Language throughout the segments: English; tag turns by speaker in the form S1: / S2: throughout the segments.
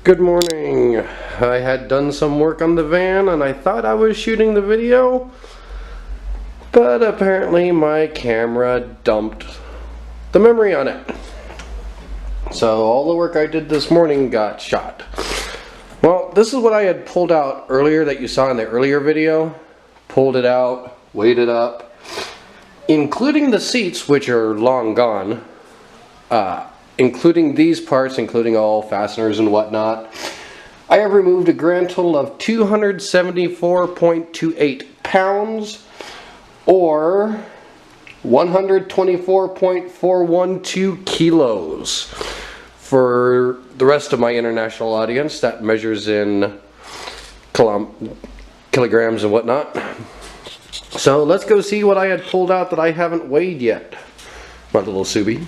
S1: Good morning. I had done some work on the van and I thought I was shooting the video, but apparently my camera dumped the memory on it. So all the work I did this morning got shot. Well, this is what I had pulled out earlier that you saw in the earlier video. Pulled it out, weighed it up, including the seats, which are long gone. Including these parts, including all fasteners and whatnot, I have removed a grand total of 274.28 pounds, or 124.412 kilos. For the rest of my international audience, that measures in kilograms and whatnot. So let's go see what I had pulled out that I haven't weighed yet. My little Subi.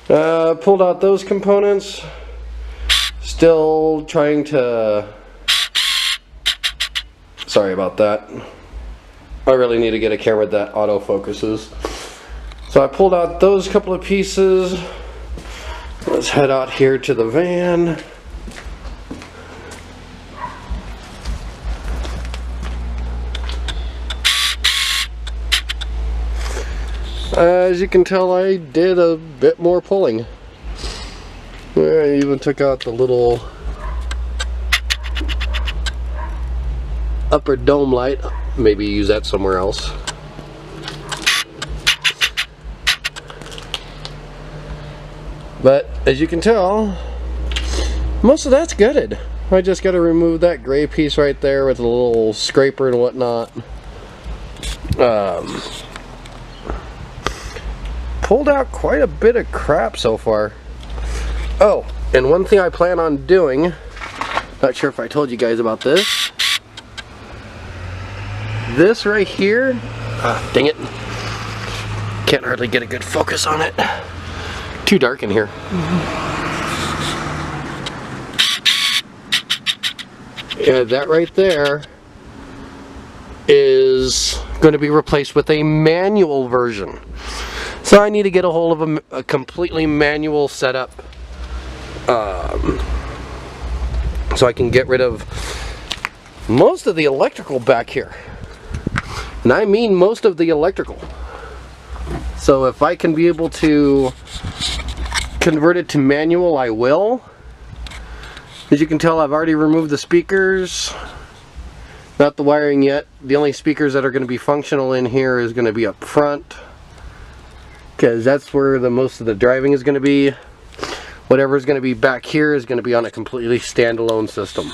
S1: Pulled out those components. Still trying to... Sorry about that. I really need to get a camera that autofocuses. So I pulled out those couple of pieces. Let's head out here to the van. As you can tell, I did a bit more pulling. I even took out the little upper dome light. Maybe use that somewhere else. But as you can tell, most of that's gutted. I just got to remove that gray piece right there with a little scraper and whatnot. Pulled out quite a bit of crap so far. Oh, and one thing I plan on doing, not sure if I told you guys about this. This right here, dang it, can't hardly get a good focus on it. Too dark in here. Yeah, that right there is going to be replaced with a manual version. So I need to get a hold of a completely manual setup, so I can get rid of most of the electrical back here. And I mean most of the electrical. So if I can be able to convert it to manual, I will. As you can tell, I've already removed the speakers. Not the wiring yet. The only speakers that are going to be functional in here is going to be up front, because that's where most of the driving is going to be. Whatever is going to be back here is going to be on a completely standalone system.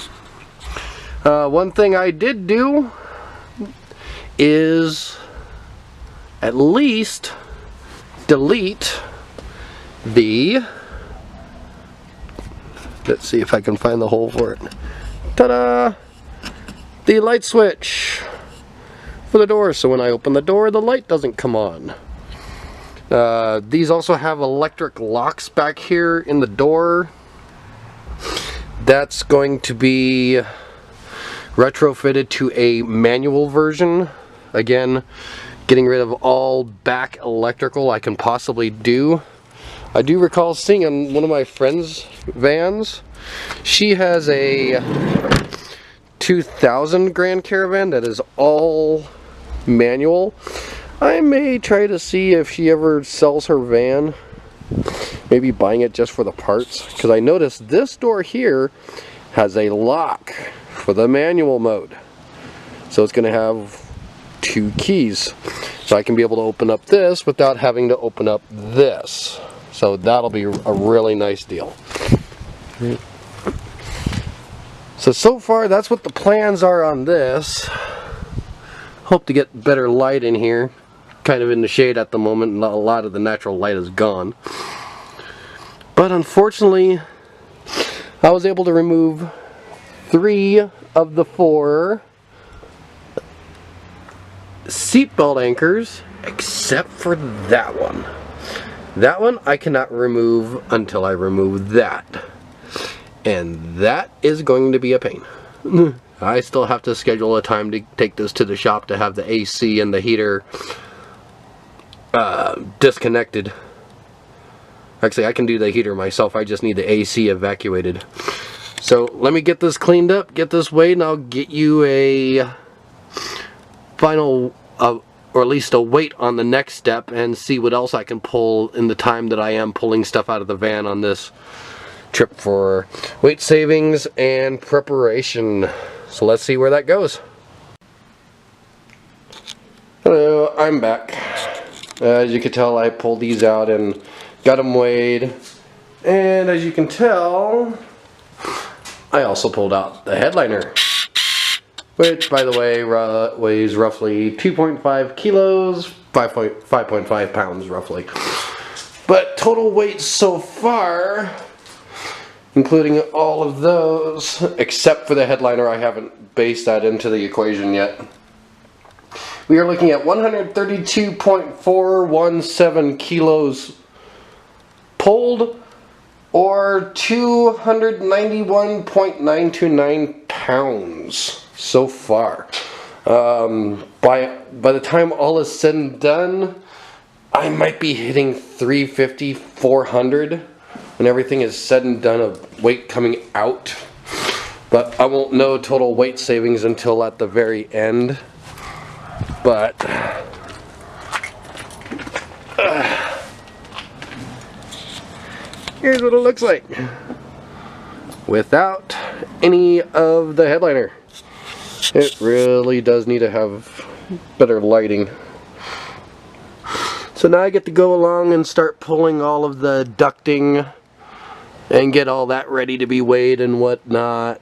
S1: One thing I did do is at least delete the... Let's see if I can find the hole for it. Ta-da! The light switch for the door, so when I open the door, the light doesn't come on. These also have electric locks back here in the door. That's going to be retrofitted to a manual version. Again, getting rid of all back electrical I can possibly do. I do recall seeing on one of my friend's vans, she has a 2000 Grand Caravan that is all manual. I may try to see if she ever sells her van, maybe buying it just for the parts, because I noticed this door here has a lock for the manual mode. So it's going to have 2 keys. So I can be able to open up this without having to open up this. So that'll be a really nice deal. So far that's what the plans are on this. Hope to get better light in here. Kind of in the shade at the moment, and a lot of the natural light is gone. But unfortunately, I was able to remove 3 of the 4 seatbelt anchors, except for that one. That one I cannot remove until I remove that. And that is going to be a pain. I still have to schedule a time to take this to the shop to have the AC and the heater disconnected. Actually, I can do the heater myself. I just need the AC evacuated. So let me get this cleaned up, get this weighed, and I'll get you a final, or at least a weight on the next step, and see what else I can pull in the time that I am pulling stuff out of the van on this trip for weight savings and preparation. So let's see where that goes. Hello, I'm back. As you can tell, I pulled these out and got them weighed, and as you can tell, I also pulled out the headliner, which, by the way, weighs roughly 2.5 kilos, 5.5 pounds roughly. But total weight so far, including all of those, except for the headliner, I haven't based that into the equation yet. We are looking at 132.417 kilos pulled, or 291.929 pounds so far. By the time all is said and done, I might be hitting 350, 400 when everything is said and done of weight coming out. But I won't know total weight savings until at the very end. But here's what it looks like without any of the headliner. It really does need to have better lighting. So now I get to go along and start pulling all of the ducting and get all that ready to be weighed and whatnot,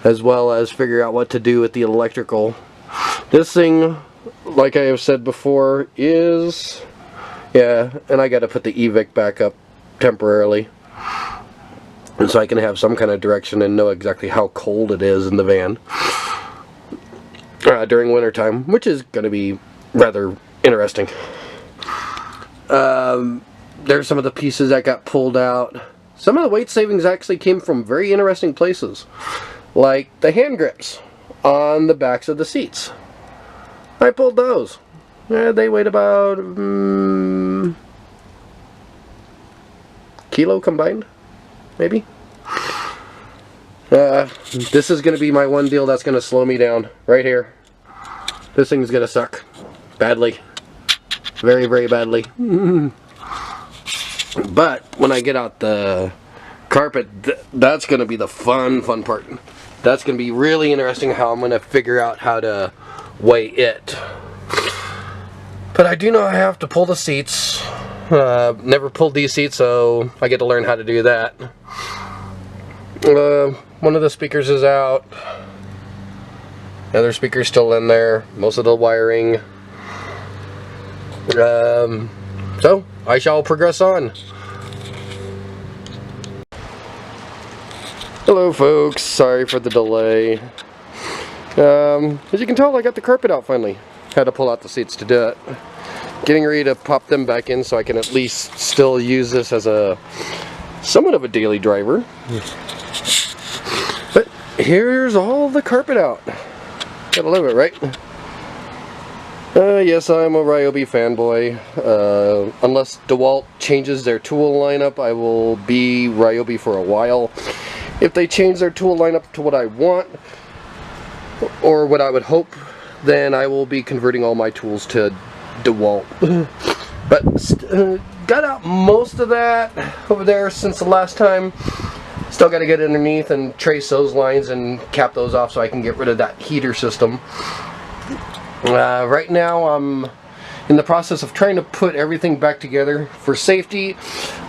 S1: as well as figure out what to do with the electrical. This thing, like I have said before, is, yeah, and I got to put the EVIC back up temporarily, and so I can have some kind of direction and know exactly how cold it is in the van during winter time, which is going to be rather interesting. There's some of the pieces that got pulled out. Some of the weight savings actually came from very interesting places, like the hand grips on the backs of the seats. I pulled those. They weighed about kilo combined, maybe. This is going to be my one deal that's going to slow me down right here. This thing's going to suck badly, very, very badly. But when I get out the carpet, that's going to be the fun part. That's going to be really interesting how I'm going to figure out how to weigh it. But I do know I have to pull the seats. Never pulled these seats, so I get to learn how to do that. One of the speakers is out. The other speaker's still in there. Most of the wiring. So I shall progress on. Hello folks, sorry for the delay. As you can tell, I got the carpet out finally. Had to pull out the seats to do it. Getting ready to pop them back in so I can at least still use this as a somewhat of a daily driver. But here's all the carpet out. Gotta love it, right? Yes, I'm a Ryobi fanboy. Unless DeWalt changes their tool lineup, I will be Ryobi for a while. If they change their tool lineup to what I want, or what I would hope, then I will be converting all my tools to DeWalt. But got out most of that over there since the last time. Still got to get underneath and trace those lines and cap those off so I can get rid of that heater system. Right now I'm in the process of trying to put everything back together. For safety,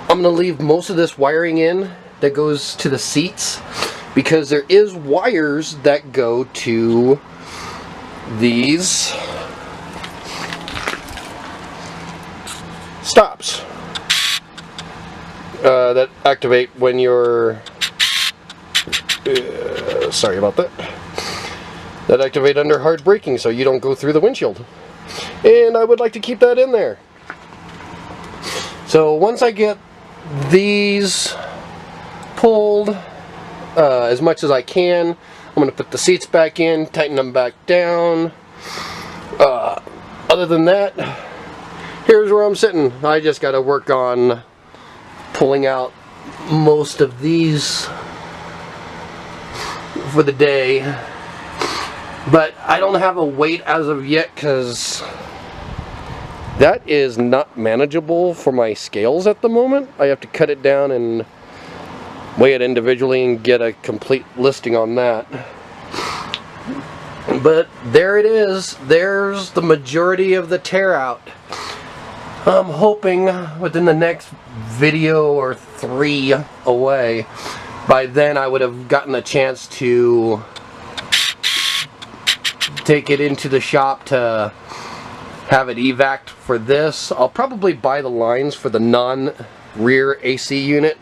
S1: I'm going to leave most of this wiring in that goes to the seats, because there is wires that go to these stops that activate when you're sorry about that, that activate under hard braking so you don't go through the windshield, and I would like to keep that in there. So once I get these pulled as much as I can, I'm going to put the seats back in, tighten them back down. Other than that, here's where I'm sitting. I just got to work on pulling out most of these for the day. But I don't have a weight as of yet because that is not manageable for my scales at the moment. I have to cut it down and weigh it individually and get a complete listing on that. But there it is. There's the majority of the Tearout. I'm hoping within the next video or 3 away, by then I would have gotten a chance to take it into the shop to have it evac'd for this. I'll probably buy the lines for the non-rear AC unit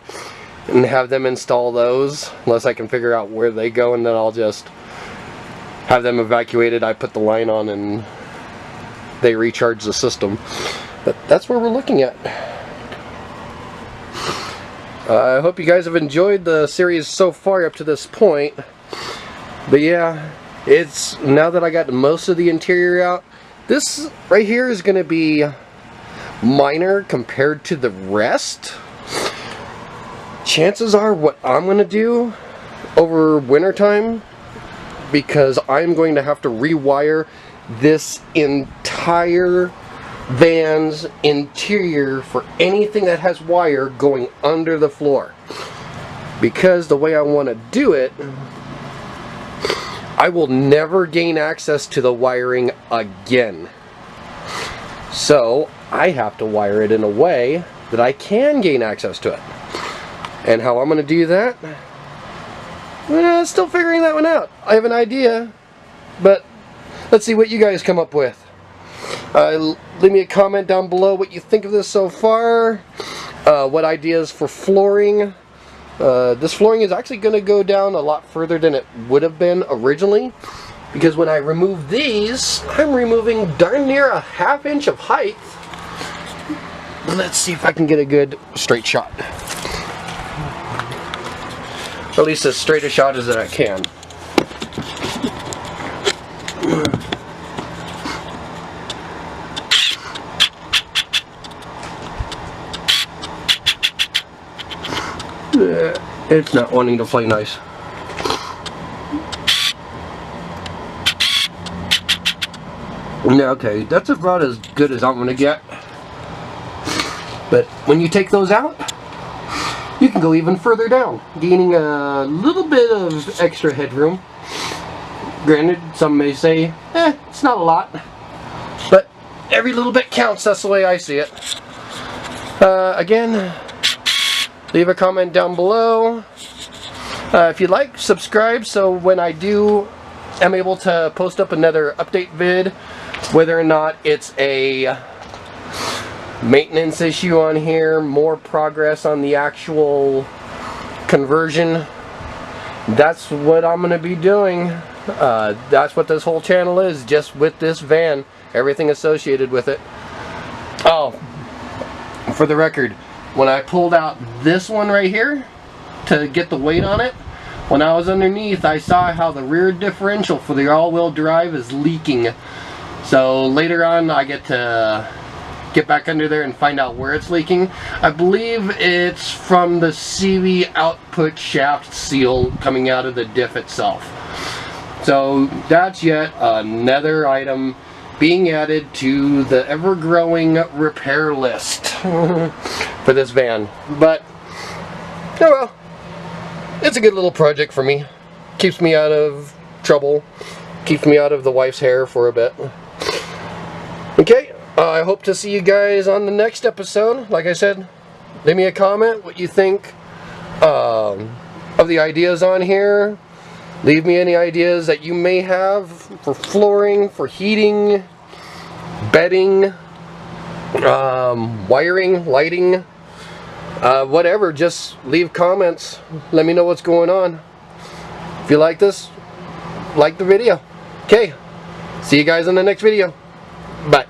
S1: and have them install those, unless I can figure out where they go, and then I'll just have them evacuated. I put the line on and they recharge the system. But that's where we're looking at. I hope you guys have enjoyed the series so far up to this point. But yeah, it's now that I got most of the interior out, this right here is going to be minor compared to the rest. Chances are what I'm going to do over wintertime, because I'm going to have to rewire this entire van's interior for anything that has wire going under the floor. Because the way I want to do it, I will never gain access to the wiring again. So I have to wire it in a way that I can gain access to it. And how I'm going to do that, still figuring that one out. I have an idea, but let's see what you guys come up with. Leave me a comment down below what you think of this so far. What ideas for flooring. This flooring is actually going to go down a lot further than it would have been originally, because when I remove these, I'm removing darn near a ½ inch of height. Let's see if I can get a good straight shot. Or at least as straight a shot as I can. It's not wanting to play nice. Okay, that's about as good as I'm going to get. But when you take those out, you can go even further down, gaining a little bit of extra headroom. Granted, some may say, it's not a lot. But every little bit counts, that's the way I see it. Again, leave a comment down below. If you like, subscribe so when I am able to post up another update vid, whether or not it's a maintenance issue on here, more progress on the actual conversion, that's what I'm going to be doing. That's what this whole channel is, just with this van, everything associated with it. Oh, for the record, when I pulled out this one right here to get the weight on it, when I was underneath, I saw how the rear differential for the all-wheel drive is leaking. So later on, I get to get back under there and find out where it's leaking. I believe it's from the CV output shaft seal coming out of the diff itself. So that's yet another item being added to the ever-growing repair list for this van. But, oh well, it's a good little project for me. Keeps me out of trouble. Keeps me out of the wife's hair for a bit. Okay, I hope to see you guys on the next episode. Like I said, leave me a comment what you think of the ideas on here. Leave me any ideas that you may have for flooring, for heating, bedding, wiring, lighting, whatever. Just leave comments. Let me know what's going on. If you like this, like the video. Okay, see you guys in the next video. Bye.